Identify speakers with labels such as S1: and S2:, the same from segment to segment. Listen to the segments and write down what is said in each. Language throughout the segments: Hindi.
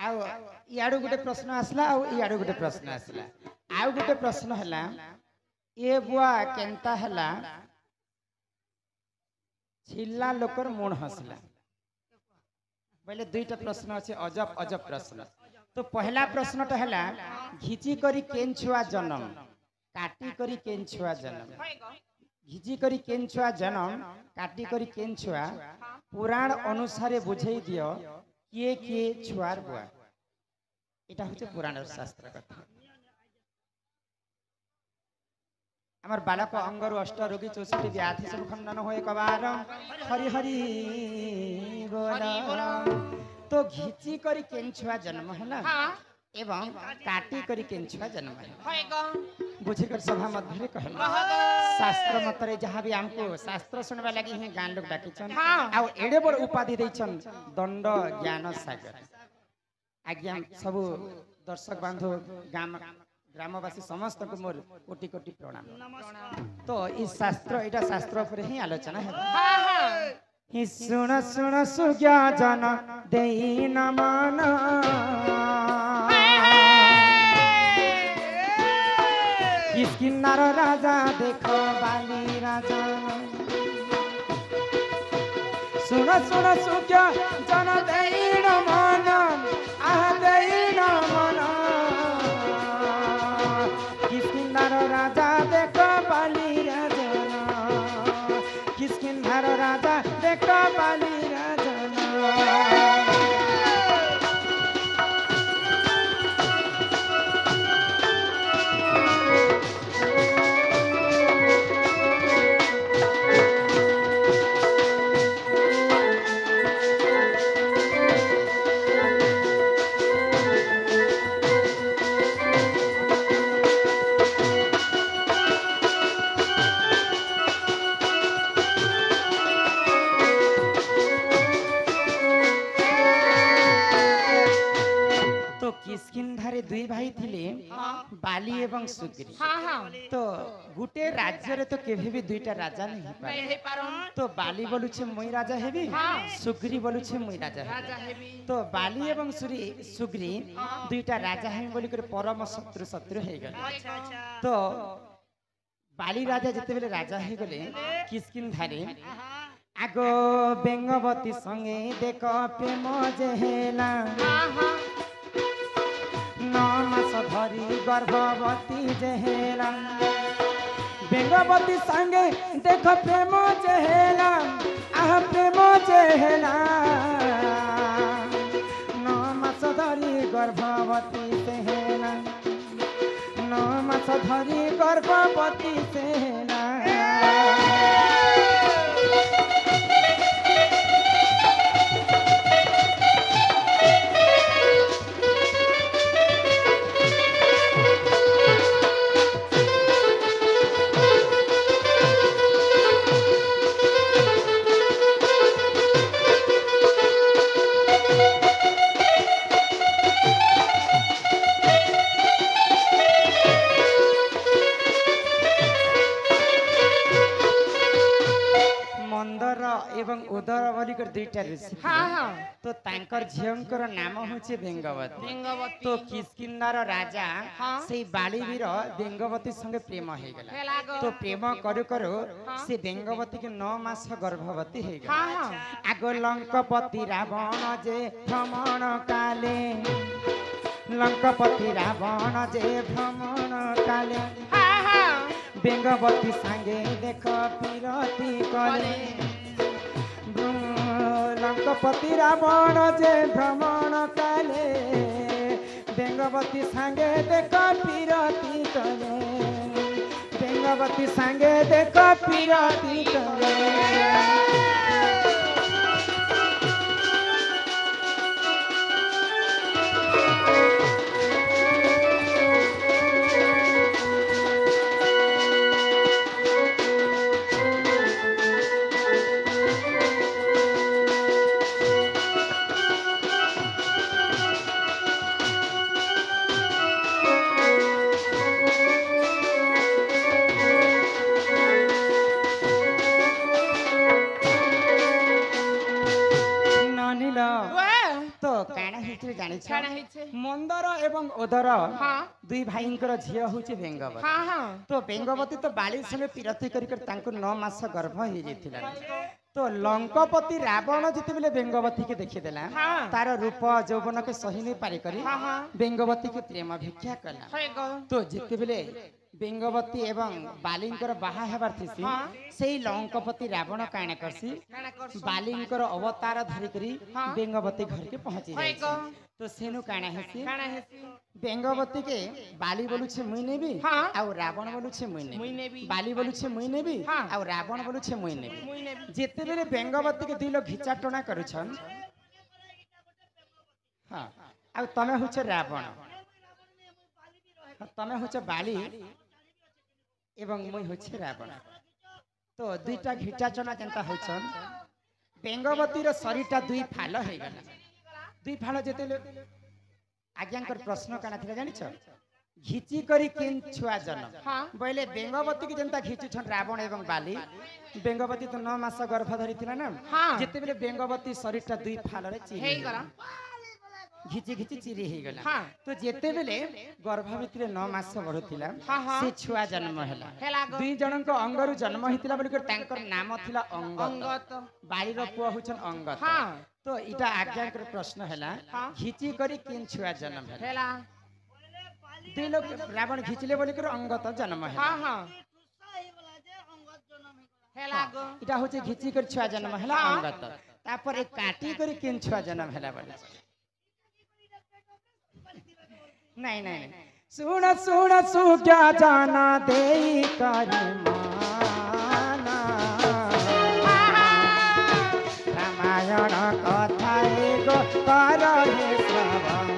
S1: आउ इाड़ू गोटे प्रश्न आसला इाड़ू गोटे प्रश्न आसला आउ गोटे प्रश्न है ये बुआ केनता है छिल्ला लोकर मुण हसला बोले दुईटा प्रश्न अच्छे अजब अजब प्रश्न तो पहला प्रश्न तो है घिची करी केन छुआ जन्म काटी करी केन छुआ जन्म घिची करी केन छुआ जन्म काटी करी केन छुआ पुराण अनुसारे बुझे दियो किए किए छुआर बुआ এটা হচ্ছে পুরাণের শাস্ত্র কথা আমার বালক অঙ্গরু অষ্ট রোগী 64 ব্যাধি সব খণ্ডন হয়ে কবার হরি হরি बोल तो घिची करी केन छुआ जन्म है एवं काटी करी केन छुआ जन्म है बुझिकर सभा मध्य कहल शास्त्र मतरे जहाँ भी हमको शास्त्र सुनवा लगी ही गान लोग डाकिछन आ एडे बड़ उपाधि दैछन दंड ज्ञान सागर आज्ञा सब दर्शक बांधव ग्रामवासी समस्त को मोर कोटि कोटि प्रणाम तो इस शास्त्र एटा शास्त्र पर ही आलोचना है हि सुन सुन सुज्ञा जन देई न मान किस्किन्नर राजा देखो बाली राजा सुन सुन सुज्ञा जन देई न मान आह देई न मान किस्किन्नर राजा देखो बाली राजा किस्किन्नर राजा देखो बाली राजा किस्किन्धारे दुई भाई थिले बाली एवं सुग्री तो गुटे राज्य रे तो केभे भी दुईटा राजा नहीं पारे तो बाली बोलु छे मुई राजा हेबी सुग्री बोलु छे मुई राजा हेबी तो बाली एवं सुग्री दुईटा राजा हेबी बोली करे परम शत्रु शत्रु हे गले तो बाली राजा जते बेले राजा हे गले किस्किन्धारे आगो बेंगवती संगे देखो प्रेम जेहेला 9 मास धरी गर्भवती जेहेला बेंगवती संगे देख प्रेम जेहेला आह प्रेम जेहेला 9 मास धरी गर्भवती सेहेला 9 मास धरी गर्भवती सेहेला एवं उदर बोलिकर दुईटा ऋषि तो तांकर झियंकर नाम होचे बेंगवती तो किस्किन्नर राजा से बालीवीर बेंगवती संगे प्रेम हे गला तो प्रेम करू करू से बेंगवती के 9 मास गर्भवती हे गला आगो लंकपति रावण जे भ्रमण काले लंकपति रावण जे भ्रमण काले बेंगवती संगे देख पिरती कले लंकपति रावण जे भ्रमण काले बेंगवती संगे देख पिरती कले बेंगवती संगे देख पिरती कले मंदर एवं ओदर दुई भाईंकर झियो होची बेंगवती तो बेंगवती तो बाली संगे पिरती कर 9 मास गर्भ हो जाइथिला तो लंकापति रावण जिते बेले बेंगवती के देखिदेला तार रूप यौवन के सही नहीं पारी करी बेंगवती के प्रेम भिक्षा कला तो जिते बेले बेंगवती एवं बालींकर बाहा हेबार थिसी सेही लंकापति रावण काणे करसी बालींकर अवतार धरि करी बेंगवती घर के पहुंची जाय तो सेनु काणे हेसी बेंगवती के बाली बोलु छे मुई नेबी आ रावण बोलु छे मुई नेबी बाली बोलु छे मुई नेबी आ रावण बोलु छे मुई नेबी जेते बेले बेंगवती के दिलो घिचा टोना करूछन हां आ तमे होछ रावण तमे होछ बाली एवं मुई होछ रावण तो दुईटा घिचा चना जेंता होछन बेंगवती रो शरीरटा दुई फाल हे गला दुई फाल जेते आज्ञाकर प्रश्न काना थिला जानि छ घिची करी किन छुआ जन्म बोले बेंगवती की जेंता घिचु छन रावण एवं बाली बेंगवती तो 9 मास गर्भ धरि थिला ना जेते बेले बेंगवती शरीरटा दुई फाल रे चिरी हे गला घिची घिची चिरी हे गला तो जेते बेले गर्भ भितरे 9 मास बढ़ुथिला से छुआ जन्म हैला दुई जणन को अंगरु जन्म हितिला बोली कर तांकर नाम थिला अंगत बाली रो पुआ हुछन अंगत तो इटा आज्ञाकर प्रश्न हैला घिची करी किन छुआ जन्म हैला दुई लोग रावण घिचले बोली कर अंगत जन्म हैला इटा होचे घिची कर छुआ जन्म हैला अंगत तापर एक काटी करी किन छुआ जन्म हैला बोले नहीं नहीं सुन सुन सुज्ञा जाना दे करी माना रामायण कथा एगो कर हे श्रवण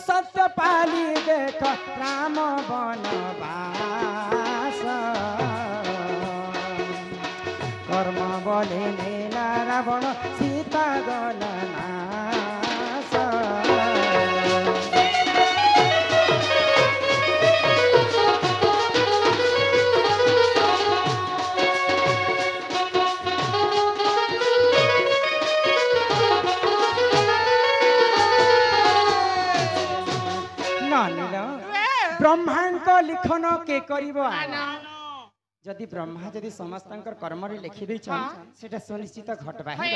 S1: सत्य पाली देख राम बनवास कर्म बोले नीला रावण सीता गलनास ब्रह्मांड को लिखन के करिवो जदि ब्रह्मा जदि समस्तंकर कर्म रे लिखि दै छन सेटा सुनिश्चित घटबा है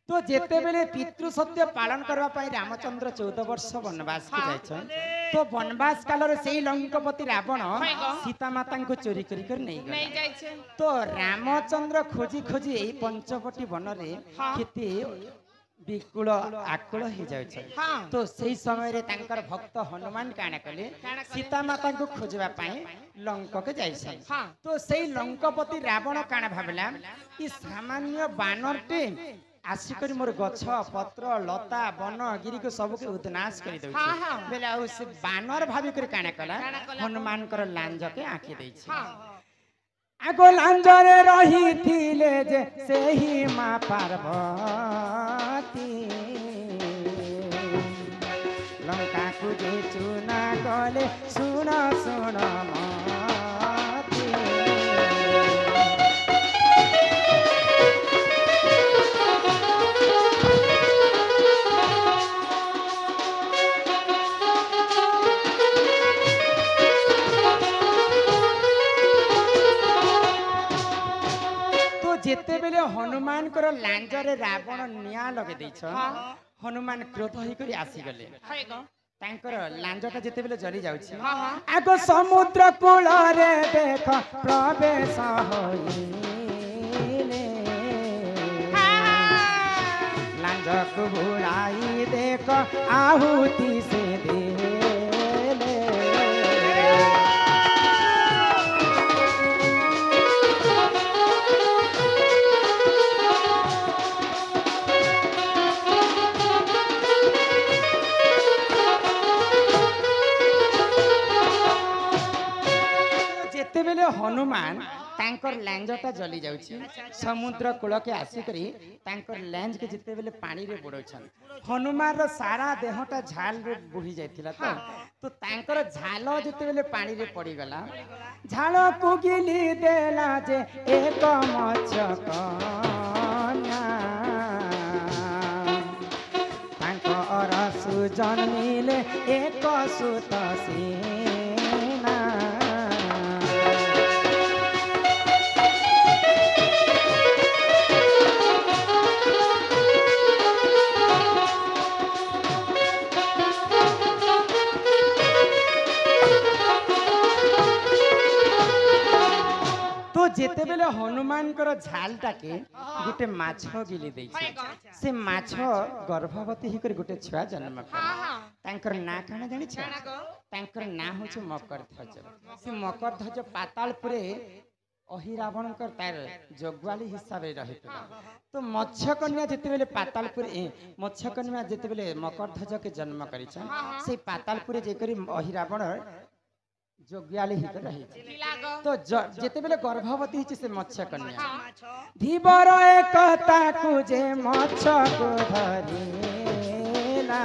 S1: तो जेते बेले पितृ सत्य पालन करबा पई रामचंद्र 14 वर्ष वनवास के जाय छन तो वनवास काल रे सेही लंकापति रावण सीता माता को चोरी करी कर नहीं जाय छै तो रामचंद्र खोजी खोजी एही पंचवटी वन रे केते विकुल आकुल हो जाय तो सही समय रे तांकर भक्त हनुमान काना कले सीता माता को खोजबा पाए लंका के जाय तो सही लंकापति रावण काना भाबला ई सामान्य बानरटे आसिकर मोर गछ पत्र लता वन गिरी को सब के उद्नाश कर दउ बेले आ से बानर भाबी कर काना कला हनुमान कर लांज के आंखी दै छै आगो लांजरे रही थिले जे सेही मां पार्वती लंका को जे चुना गले सुन सुन माती जेते बेले हनुमान कर लांजरे रावण निया लगे दै छ हनुमान क्रोध होई करी आसी गले तांकर लांजटा जेते बेले जली जाउ छी आगो समुद्र कूल रे देख प्रवेश होइले लांज को बुलाई देख आहुति से देले हनुमान तांकर लैंजटा जली जाउची समुद्र कूल के आसी करी तांकर लैंज के जिते बेले पानी रे बुड़ौछन हनुमान रो सारा देहटा झाल रे बुही जाइथिला तो तांकर झाल जिते बेले पानी रे पड़ी गला झाल को गिली देला जे एक मचकन्या तांकर सुजन्मिले एक सुत सेना जेते बेले हनुमान कर झालटा के गोटे माछ गिली दै से माछ गर्भवती ही कर गोटे छुआ जन्म तांकर ना काना जानि छ तांकर ना होछ मकरध्वज से मकरध्वज पातालपुरे अहिरावण कर तार जगवाली हिसाब रे रहितला तो मत्स्यकन्या जेते बेले पातालपुरे मत्स्यकन्या जेते बेले मकरध्वज के जन्म करि छ से पातालपुरे जे करी अहिरावण जोग्याली ही रही तो जेते बेले गर्भवती हिची से मत्स्य कन्या धीबर एकता कुजे मत्स्य को धरेला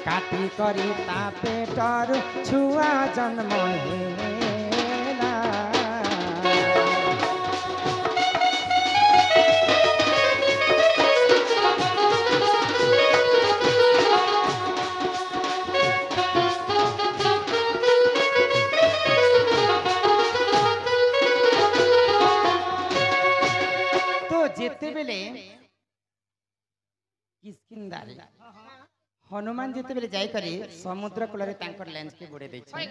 S1: काटी करी ता पेटर छुआ जन्म हेला किसकिंदारी हनुमान जेते बेले जाई करी समुद्र कूल रे तांकर लेंस के बुड़े दै छै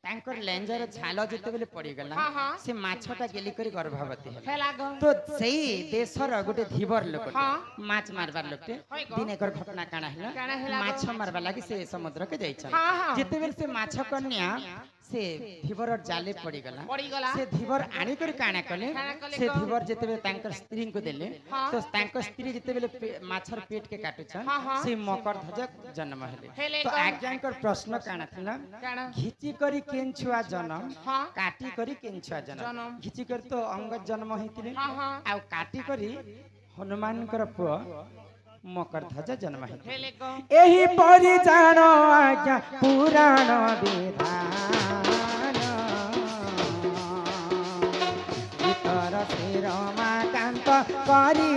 S1: तांकर लेंजर झाल जेते बेले पड़ी गला से माछटा गेली करी गर्भवती है तो सेही देशर गोटे धीवर लोक माछ मारबार लोकटे दिन एकर घटना काना हैला माछ मारबा लागि से समुद्र के जाई छै जेते बेले से माछ कन्या से धीवर जाले पड़ी गला से धीवर आनी कर काना कले से धीवर जेते बेले तांकर स्त्री को देले तो तांकर स्त्री जेते बेले माछर पेट के काटु छन से मकरध्वज जन्म हेले तो आज्ञाकर प्रश्न काना थिला घिची करी केन छुआ जन्म काटी करी केन छुआ जन्म घिची कर तो अंगद जन्म हेतिले आ काटी करी हनुमान कर पुआ मकरध्वज जन्म हेतिले एही परि जानो आज्ञा पुराण विधान इतर रमाकांत करी